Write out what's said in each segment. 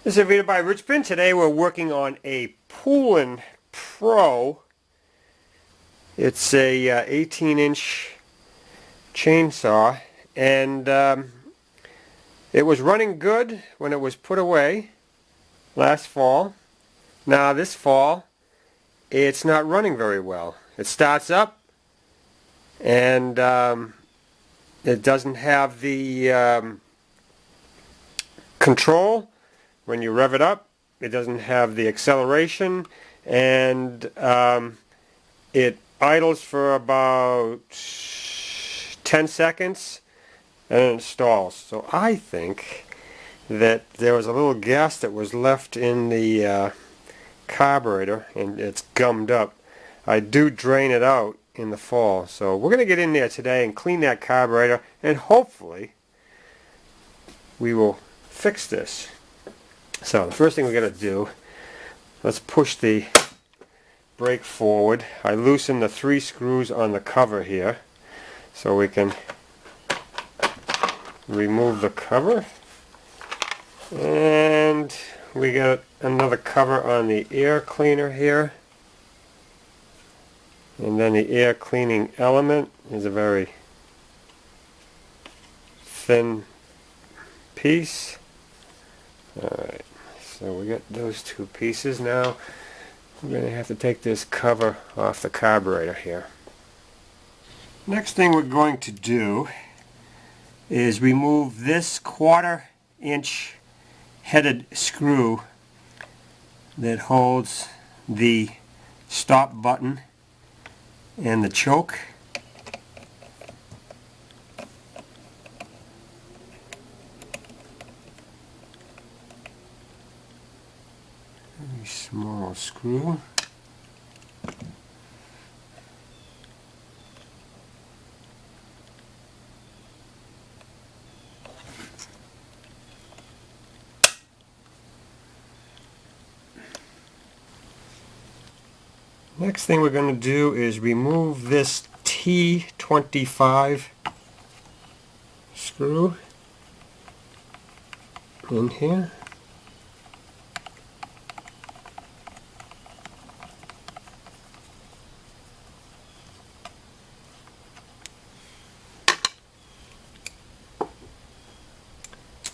This is a video by Richmond. Today we're working on a Poolin Pro. It's a 18-inch chainsaw, and it was running good when it was put away last fall. Now this fall it's not running very well. It starts up and it doesn't have the control. When you rev it up, it doesn't have the acceleration, and it idles for about 10 seconds and it installs. So I think that there was a little gas that was left in the carburetor and it's gummed up. I do drain it out in the fall, so we're going to get in there today and clean that carburetor, and hopefully we will fix this. So the first thing we're going to do, let's push the brake forward. I loosen the 3 screws on the cover here so we can remove the cover. And we got another cover on the air cleaner here. And then the air cleaning element is a very thin piece. Alright, so we got those 2 pieces. Now we're going to have to take this cover off the carburetor here. Next thing we're going to do is remove this 1/4-inch headed screw that holds the stop button and the choke. Very small screw. Next thing we're going to do is remove this T25 screw in here.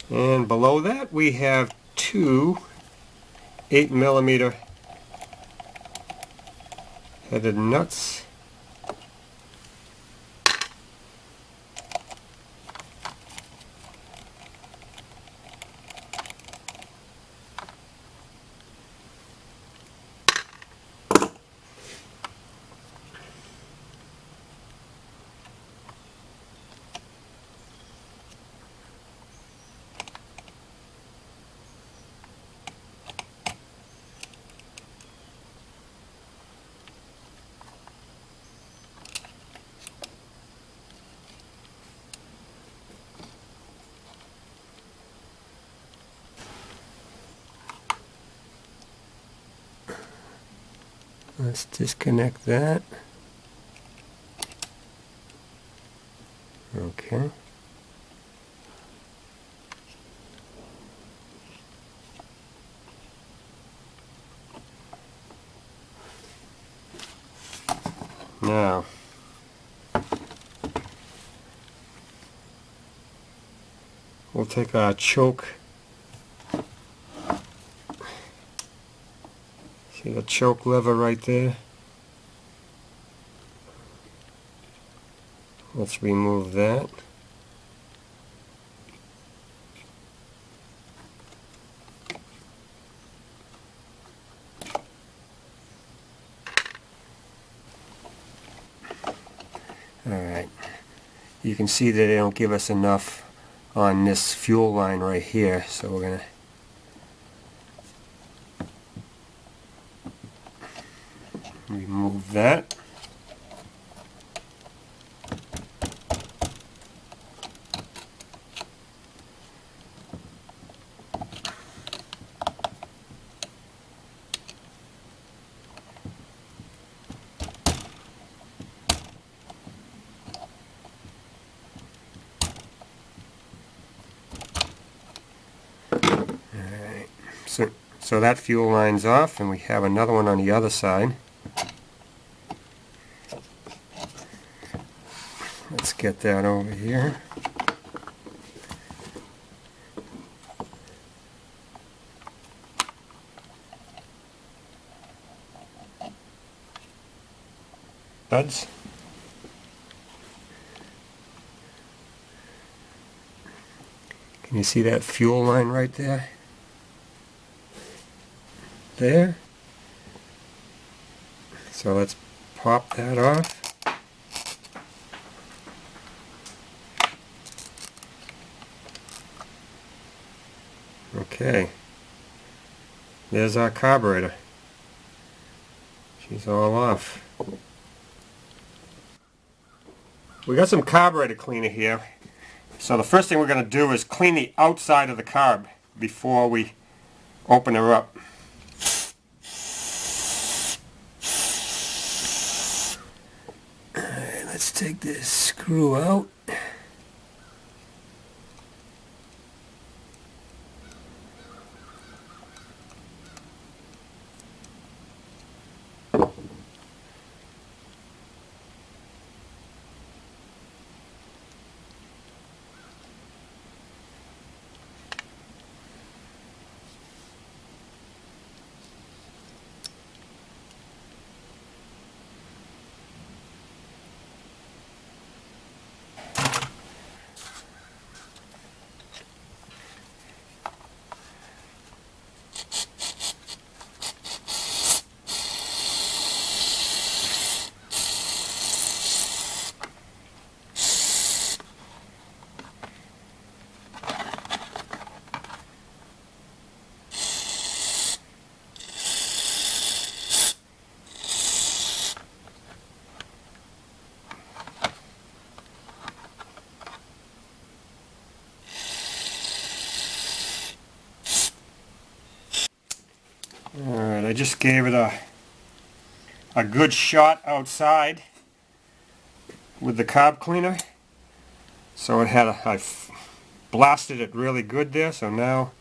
And below that we have 2 8mm headed nuts. Let's disconnect that. Okay. Now, we'll take our choke. See the choke lever right there? Let's remove that. Alright, you can see that they don't give us enough on this fuel line right here, so we're going to remove that. So that fuel line's off, and we have another one on the other side. Let's get that over here. Buds. Can you see that fuel line right there? There. So let's pop that off. Okay. There's our carburetor. She's all off. We got some carburetor cleaner here. So the first thing we're going to do is clean the outside of the carb before we open her up. Alright, let's take this screw out. Alright, I just gave it a good shot outside with the carb cleaner. So it had I blasted it really good there, so now